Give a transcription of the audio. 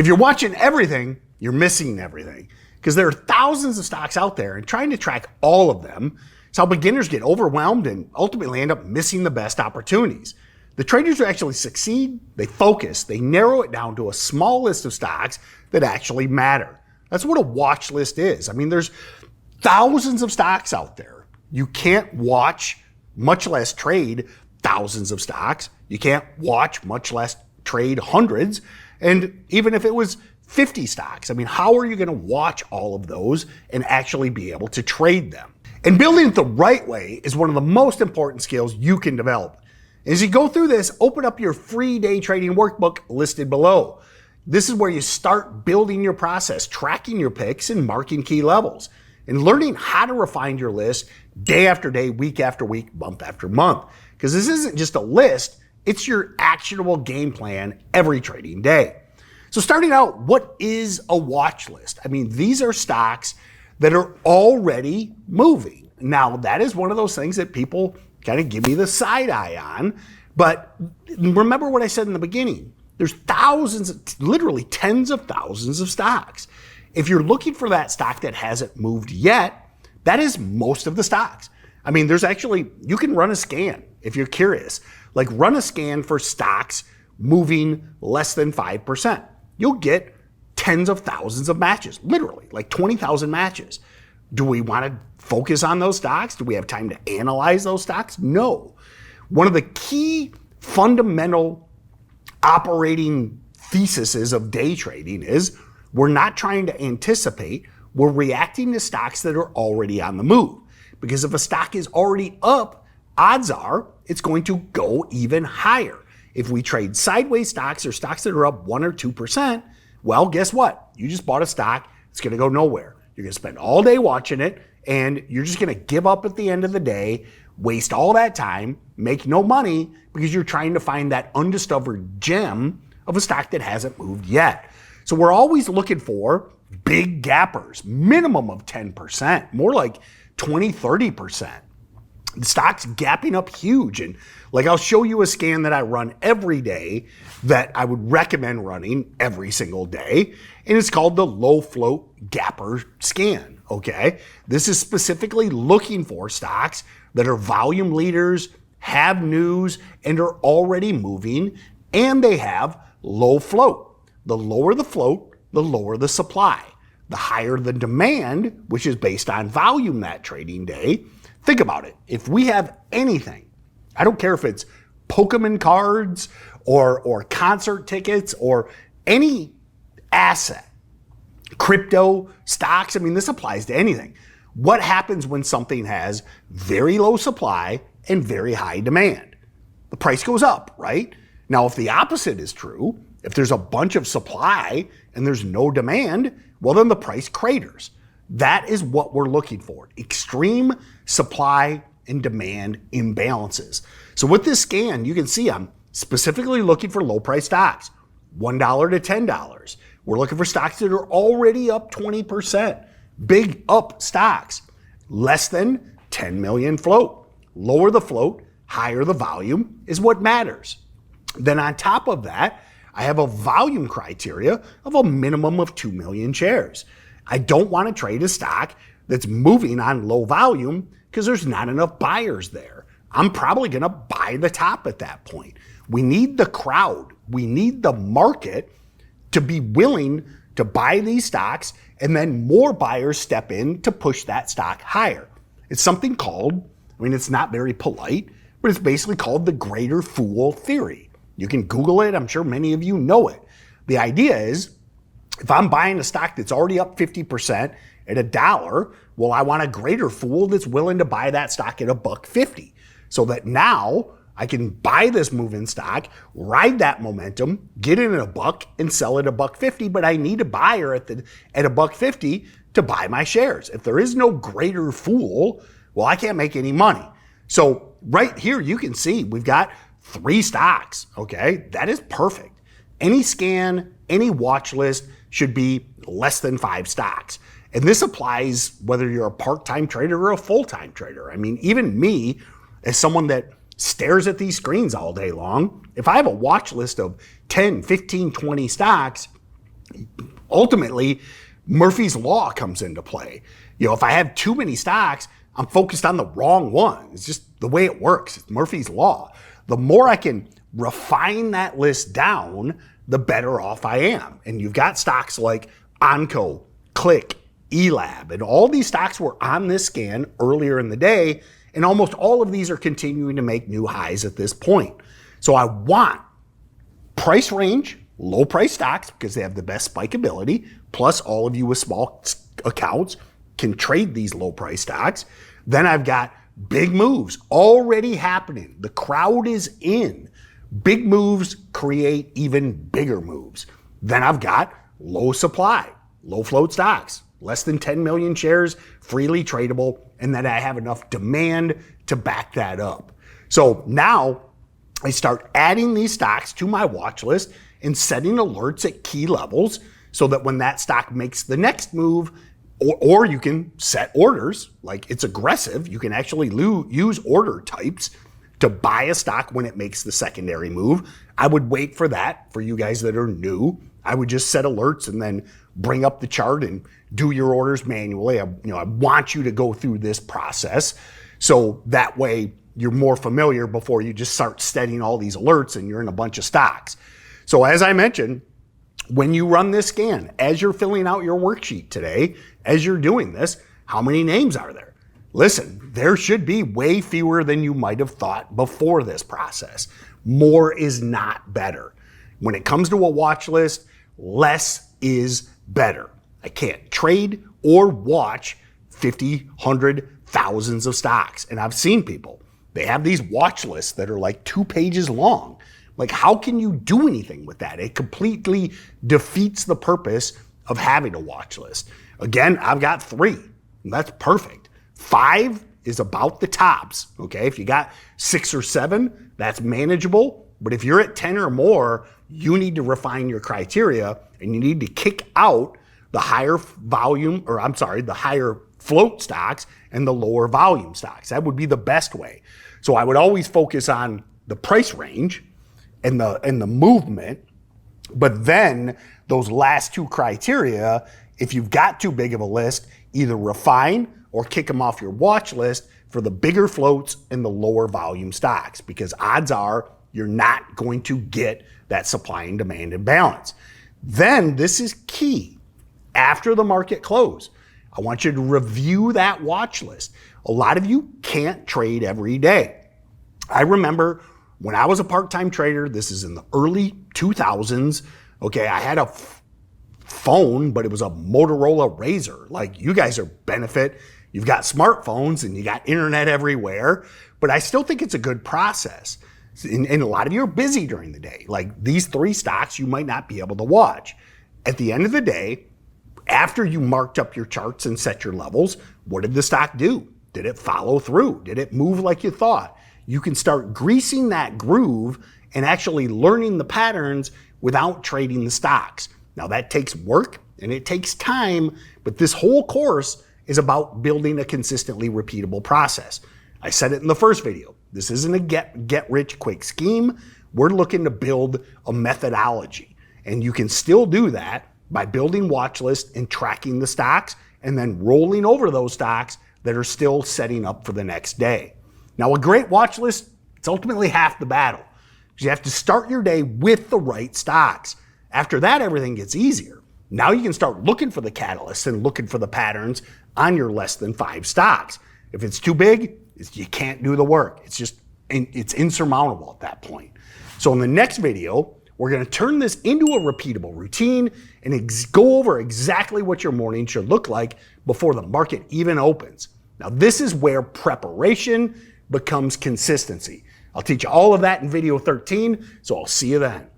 If you're watching everything, you're missing everything, because there are thousands of stocks out there, and trying to track all of them is how beginners get overwhelmed and ultimately end up missing the best opportunities. The traders who actually succeed, they focus, they narrow it down to a small list of stocks that actually matter. That's what a watch list is. I mean, there's thousands of stocks out there. You can't watch, much less trade, thousands of stocks. You can't watch, much less trade hundreds. And even if it was 50 stocks, I mean, how are you going to watch all of those and actually be able to trade them? And building it the right way is one of the most important skills you can develop. As you go through this, open up your free day trading workbook listed below. This is where you start building your process, tracking your picks and marking key levels, and learning how to refine your list day after day, week after week, month after month. Because this isn't just a list, it's your actionable game plan every trading day. So starting out, what is a watch list? I mean, these are stocks that are already moving. Now, that is one of those things that people kind of give me the side eye on. But remember what I said in the beginning. There's thousands, literally tens of thousands of stocks. If you're looking for that stock that hasn't moved yet, that is most of the stocks. I mean, there's actually, you can run a scan if you're curious. Like, run a scan for stocks moving less than 5%. You'll get tens of thousands of matches, literally, like 20,000 matches. Do we want to focus on those stocks? Do we have time to analyze those stocks? No. One of the key fundamental operating theses of day trading is we're not trying to anticipate, we're reacting to stocks that are already on the move. Because if a stock is already up, odds are it's going to go even higher. If we trade sideways stocks or stocks that are up 1 or 2%, well, guess what? You just bought a stock, it's going to go nowhere. You're going to spend all day watching it, and you're just going to give up at the end of the day, waste all that time, make no money, because you're trying to find that undiscovered gem of a stock that hasn't moved yet. So we're always looking for big gappers, minimum of 10%, more like 20, 30%. The stock's gapping up huge. And like, I'll show you a scan that I run every day that I would recommend running every single day. And it's called the low float gapper scan. Okay. This is specifically looking for stocks that are volume leaders, have news, and are already moving, and they have low float. The lower the float, the lower the supply. The higher the demand, which is based on volume that trading day. Think about it. If we have anything, I don't care if it's Pokemon cards or concert tickets or any asset, crypto, stocks, I mean, this applies to anything. What happens when something has very low supply and very high demand? The price goes up, right? Now, if the opposite is true, if there's a bunch of supply and there's no demand, well, then the price craters. That is what we're looking for. Extreme supply and demand imbalances. So with this scan, you can see I'm specifically looking for low price stocks, $1 to $10. We're looking for stocks that are already up 20%. Big up stocks, less than 10 million float. Lower the float, higher the volume is what matters. Then on top of that, I have a volume criteria of a minimum of 2 million shares. I don't want to trade a stock that's moving on low volume because there's not enough buyers there. I'm probably going to buy the top at that point. We need the crowd. We need the market to be willing to buy these stocks, and then more buyers step in to push that stock higher. It's something called, I mean, it's not very polite, but it's basically called the greater fool theory. You can Google it. I'm sure many of you know it. The idea is, if I'm buying a stock that's already up 50% at $1, well, I want a greater fool that's willing to buy that stock at $1.50, so that now I can buy this moving stock, ride that momentum, get it at $1 and sell it at $1.50, but I need a buyer at $1.50 to buy my shares. If there is no greater fool, well, I can't make any money. So right here, you can see we've got 3 stocks, okay? That is perfect. Any scan, any watch list should be less than 5 stocks. And this applies whether you're a part-time trader or a full-time trader. I mean, even me, as someone that stares at these screens all day long, if I have a watch list of 10, 15, 20 stocks, Ultimately, Murphy's Law comes into play. If I have too many stocks, I'm focused on the wrong one. It's just the way it works. It's Murphy's Law. The more I can refine that list down, the better off I am. And you've got stocks like Onco, Click, Elab, and all these stocks were on this scan earlier in the day, and almost all of these are continuing to make new highs at this point. So I want price range, low price stocks because they have the best spike ability, plus all of you with small accounts can trade these low price stocks. Then I've got big moves already happening. The crowd is in. Big moves create even bigger moves. Then I've got low supply, low float stocks, less than 10 million shares, freely tradable, and then I have enough demand to back that up. So now I start adding these stocks to my watch list and setting alerts at key levels so that when that stock makes the next move, or you can set orders, like it's aggressive, you can actually use order types to buy a stock when it makes the secondary move. I would wait for that. For you guys that are new, I would just set alerts and then bring up the chart and do your orders manually. I want you to go through this process so that way you're more familiar before you just start setting all these alerts and you're in a bunch of stocks. So as I mentioned, when you run this scan, as you're filling out your worksheet today, as you're doing this, how many names are there? Listen, there should be way fewer than you might have thought before this process. More is not better. When it comes to a watch list, less is better. I can't trade or watch 50, 100, thousands of stocks. And I've seen people, they have these watch lists that are like 2 pages long. Like, how can you do anything with that? It completely defeats the purpose of having a watch list. Again, I've got 3. And that's perfect. 5 is about the tops, okay? If you got 6 or 7, that's manageable. But if you're at 10 or more, you need to refine your criteria and you need to kick out the higher volume, the higher float stocks and the lower volume stocks. That would be the best way. So I would always focus on the price range and the movement, but then those last 2 criteria, if you've got too big of a list, either refine or kick them off your watch list for the bigger floats and the lower volume stocks, because odds are you're not going to get that supply and demand imbalance. Then this is key. After the market close, I want you to review that watch list. A lot of you can't trade every day. I remember when I was a part-time trader, this is in the early 2000s, okay, I had a phone, but it was a Motorola Razr. Like, you guys are benefit. You've got smartphones and you got internet everywhere, but I still think it's a good process. And a lot of you are busy during the day. Like, these 3 stocks you might not be able to watch. At the end of the day, after you marked up your charts and set your levels, what did the stock do? Did it follow through? Did it move like you thought? You can start greasing that groove and actually learning the patterns without trading the stocks. Now, that takes work and it takes time, but this whole course is about building a consistently repeatable process. I said it in the first video. This isn't a get rich quick scheme. We're looking to build a methodology, and you can still do that by building watch lists and tracking the stocks and then rolling over those stocks that are still setting up for the next day. Now, a great watch list, it's ultimately half the battle. You have to start your day with the right stocks. After that, everything gets easier. Now you can start looking for the catalysts and looking for the patterns on your less than 5 stocks. If it's too big, you can't do the work. It's insurmountable at that point. So in the next video, we're going to turn this into a repeatable routine and go over exactly what your morning should look like before the market even opens. Now, this is where preparation becomes consistency. I'll teach you all of that in video 13, so I'll see you then.